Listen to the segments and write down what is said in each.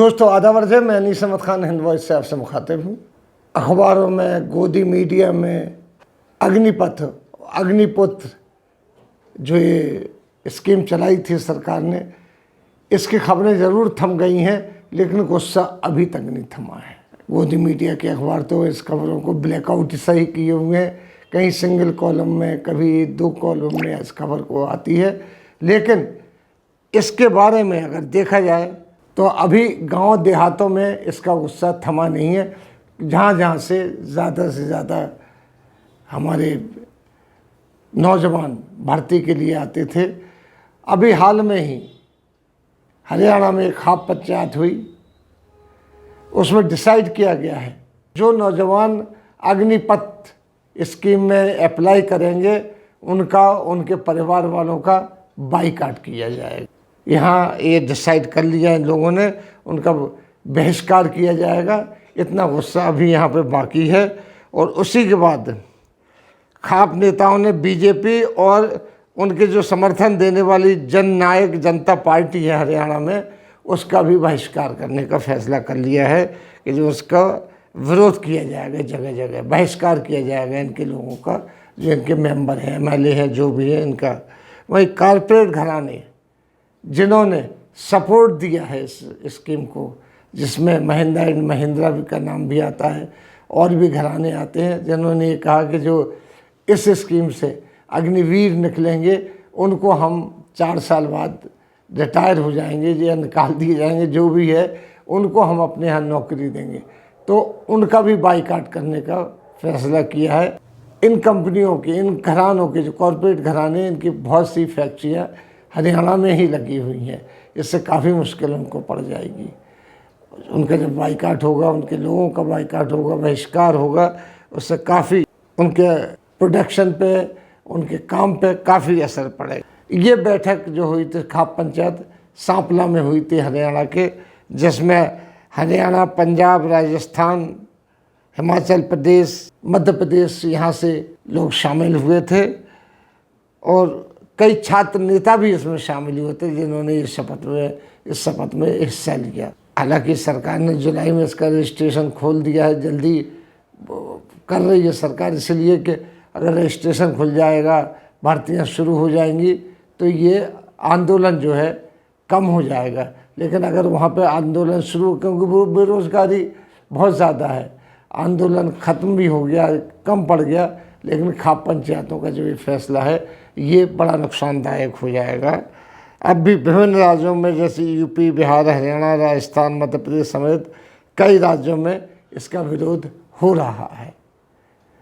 दोस्तों आदाब अर्ज़ है, मैं अनीस अहमद खान हिंद वॉइस से आपसे मुखातिब हूँ। अखबारों में, गोदी मीडिया में अग्निपथ, अग्निपुत्र जो ये स्कीम चलाई थी सरकार ने, इसकी खबरें ज़रूर थम गई हैं, लेकिन गुस्सा अभी तक नहीं थमा है। गोदी मीडिया के अखबार तो इस खबरों को ब्लैकआउट सही किए हुए हैं, कहीं सिंगल कॉलम में, कभी 2 कॉलम में इस खबर को आती है। लेकिन इसके बारे में अगर देखा जाए तो अभी गांव देहातों में इसका गुस्सा थमा नहीं है। जहाँ जहाँ से ज़्यादा हमारे नौजवान भर्ती के लिए आते थे, अभी हाल में ही हरियाणा में एक खाप पंचायत हुई, उसमें डिसाइड किया गया है जो नौजवान अग्निपथ स्कीम में अप्लाई करेंगे उनका, उनके परिवार वालों का बाईकाट किया जाएगा। यहाँ ये डिसाइड कर लिया इन लोगों ने, उनका बहिष्कार किया जाएगा। इतना गुस्सा अभी यहाँ पे बाकी है। और उसी के बाद खाप नेताओं ने बीजेपी और उनके जो समर्थन देने वाली जननायक जनता पार्टी है हरियाणा में, उसका भी बहिष्कार करने का फैसला कर लिया है कि जो उसका विरोध किया जाएगा, जगह जगह बहिष्कार किया जाएगा इनके लोगों का, जो इनके मेंबर हैं, MLA हैं, जो भी है इनका। वही कारपोरेट घराने जिन्होंने सपोर्ट दिया है इस स्कीम को, जिसमें महिंद्रा एंड महिंद्रा का नाम भी आता है, और भी घराने आते हैं जिन्होंने ये कहा कि जो इस स्कीम से अग्निवीर निकलेंगे उनको हम 4 साल बाद रिटायर हो जाएंगे या निकाल दिए जाएंगे, जो भी है उनको हम अपने यहाँ नौकरी देंगे। तो उनका भी बाईकाट करने का फैसला किया है। इन कंपनियों के, इन घरानों के, जो कॉरपोरेट घराने, इनकी बहुत सी फैक्ट्रियाँ हरियाणा में ही लगी हुई हैं। इससे काफ़ी मुश्किल उनको पड़ जाएगी। उनका जब बाईकाट होगा, उनके लोगों का बाईकाट होगा, बहिष्कार होगा, उससे काफ़ी उनके प्रोडक्शन पे, उनके काम पे काफ़ी असर पड़ेगा। ये बैठक जो हुई थी खाप पंचायत सांपला में हुई थी हरियाणा के, जिसमें हरियाणा, पंजाब, राजस्थान, हिमाचल प्रदेश, मध्य प्रदेश, यहाँ से लोग शामिल हुए थे और कई छात्र नेता भी इसमें शामिल हुए थे जिन्होंने इस शपथ में हिस्सा लिया। हालांकि सरकार ने जुलाई में इसका रजिस्ट्रेशन खोल दिया है, जल्दी कर रही है सरकार, इसलिए कि अगर रजिस्ट्रेशन खुल जाएगा, भर्तियां शुरू हो जाएंगी तो ये आंदोलन जो है कम हो जाएगा। लेकिन अगर वहाँ पे आंदोलन शुरू, क्योंकि वो बेरोज़गारी बहुत ज़्यादा है, आंदोलन ख़त्म भी हो गया, कम पड़ गया, लेकिन खाप पंचायतों का जो ये फैसला है ये बड़ा नुकसानदायक हो जाएगा। अब भी विभिन्न राज्यों में जैसे यूपी, बिहार, हरियाणा, राजस्थान, मध्य प्रदेश समेत कई राज्यों में इसका विरोध हो रहा है,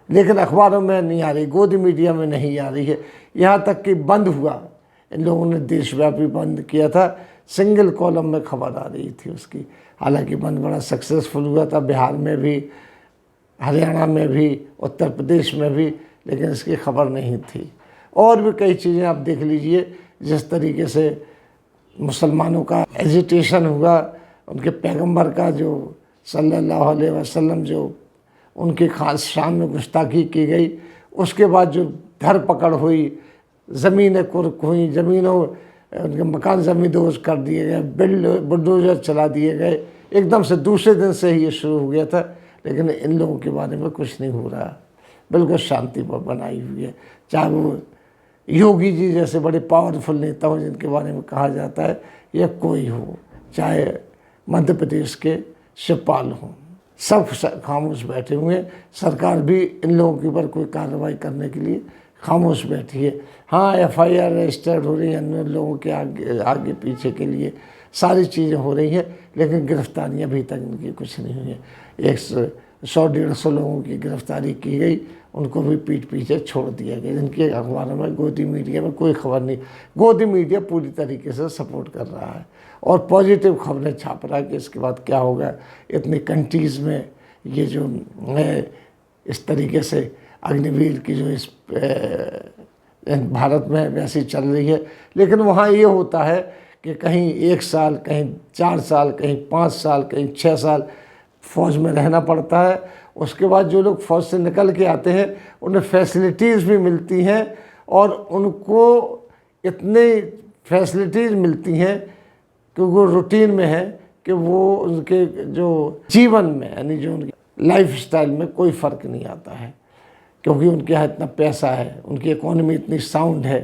लेकिन अखबारों में नहीं आ रही, गोदी मीडिया में नहीं आ रही है। यहाँ तक कि बंद हुआ, इन लोगों ने देशव्यापी बंद किया था, सिंगल कॉलम में खबर आ रही थी उसकी। हालांकि बंद बड़ा सक्सेसफुल हुआ था, बिहार में भी, हरियाणा में भी, उत्तर प्रदेश में भी, लेकिन इसकी खबर नहीं थी। और भी कई चीज़ें आप देख लीजिए, जिस तरीके से मुसलमानों का एजिटेशन हुआ, उनके पैगंबर का जो सल्लल्लाहु अलैहि वसल्लम, जो उनके खास शान में गुस्ताखी की गई, उसके बाद जो धरपकड़ हुई, ज़मीनें कुर्क हुई, ज़मीनों, उनके मकान ज़मींदोज कर दिए गए, बुलडोजर चला दिए गए, एकदम से दूसरे दिन से ही ये शुरू हो गया था। लेकिन इन लोगों के बारे में कुछ नहीं हो रहा, बिल्कुल शांति पर बनाई हुई है। चाहे वो योगी जी जैसे बड़े पावरफुल नेता हो जिनके बारे में कहा जाता है, या कोई हो, चाहे मध्य प्रदेश के शिवपाल हों, सब खामोश बैठे हुए हैं। सरकार भी इन लोगों के ऊपर कोई कार्रवाई करने के लिए खामोश बैठी है। हाँ, FIR रजिस्टर्ड हो रही है अन्य लोगों के आगे पीछे के लिए, सारी चीज़ें हो रही हैं, लेकिन गिरफ्तारियाँ अभी तक इनकी कुछ नहीं हुई है। 100-150 लोगों की गिरफ्तारी की गई, उनको भी पीठ पीछे छोड़ दिया गया। जिनके अखबारों में, गोदी मीडिया में कोई खबर नहीं। गोदी मीडिया पूरी तरीके से सपोर्ट कर रहा है और पॉजिटिव खबरें छाप रहा है कि इसके बाद क्या होगा। इतनी कंट्रीज़ में ये जो है इस तरीके से अग्निवीर की जो इस भारत में वैसी चल रही है, लेकिन वहाँ ये होता है कि कहीं 1 साल, कहीं 4 साल, कहीं 5 साल, कहीं 6 साल फ़ौज में रहना पड़ता है। उसके बाद जो लोग फ़ौज से निकल के आते हैं उन्हें फैसिलिटीज़ भी मिलती हैं, और उनको इतने फैसिलिटीज़ मिलती हैं कि वो रूटीन में है कि वो उनके जो जीवन में यानी जो उनके लाइफ स्टाइल में कोई फ़र्क नहीं आता है, क्योंकि उनके यहाँ इतना पैसा है, उनकी इकोनॉमी इतनी साउंड है।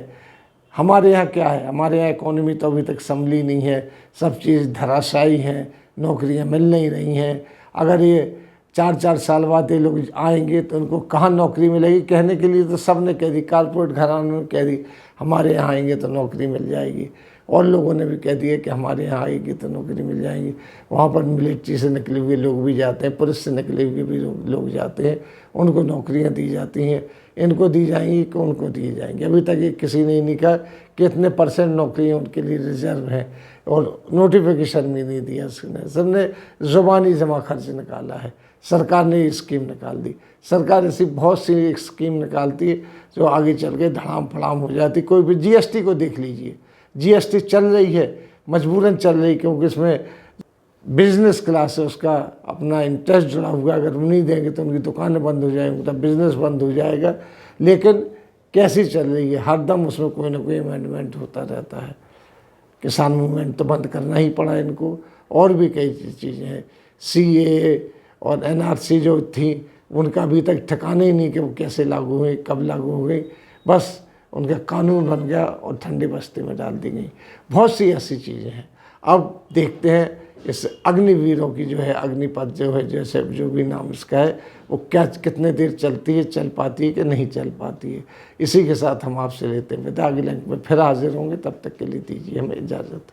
हमारे यहाँ क्या है, हमारे यहाँ इकोनॉमी तो अभी तक संभली नहीं है, सब चीज़ धराशायी हैं, नौकरियाँ मिल नहीं रही हैं। अगर ये 4-4 साल बाद ये लोग आएंगे तो उनको कहाँ नौकरी मिलेगी? कहने के लिए तो सब ने कह दी, कारपोरेट घरानों ने कह दी हमारे यहाँ आएंगे तो नौकरी मिल जाएगी, और लोगों ने भी कह दिया कि हमारे यहाँ आएगी तो नौकरी मिल जाएगी। वहाँ पर मिलिट्री से निकले हुए लोग भी जाते हैं, पुलिस से निकले हुए भी लोग जाते हैं, उनको नौकरियाँ दी जाती हैं। इनको दी जाएंगी कि उनको दी जाएंगी? अभी तक ये किसी ने नहीं कहा कितने % नौकरियाँ उनके लिए रिजर्व हैं, और नोटिफिकेशन भी नहीं दिया उसने। सबने ज़ुबानी जमा खर्च निकाला है। सरकार ने ये स्कीम निकाल दी। सरकार ऐसी बहुत सी स्कीम निकालती है जो आगे चल के धड़ाम फड़ाम हो जाती। कोई भी GST को देख लीजिए, GST चल रही है, मजबूरन चल रही, क्योंकि इसमें बिजनेस क्लास है, उसका अपना इंटरेस्ट जुड़ा हुआ। अगर वो नहीं देंगे तो उनकी दुकानें बंद हो जाएंगी, उनका बिजनेस बंद हो जाएगा। लेकिन कैसी चल रही है, हरदम उसमें कोई ना कोई अमेंडमेंट होता रहता है। किसान मूवमेंट तो बंद करना ही पड़ा इनको, और भी कई चीज़ें हैं। CAA और NRC जो थी उनका अभी तक ठिकाने ही नहीं कि वो कैसे लागू हुई, कब लागू हो गई। बस उनका कानून बन गया और ठंडी बस्ती में डाल दी गई। बहुत सी ऐसी चीज़ें हैं। अब देखते हैं इस अग्निवीरों की जो है, अग्निपथ जो है, जैसे जो भी नाम इसका है, वो क्या कितने देर चलती है, चल पाती है कि नहीं चल पाती है। इसी के साथ हम आपसे लेते हैं विदा। अगले अंक में फिर हाजिर होंगे, तब तक के लिए दीजिए हमें इजाज़त।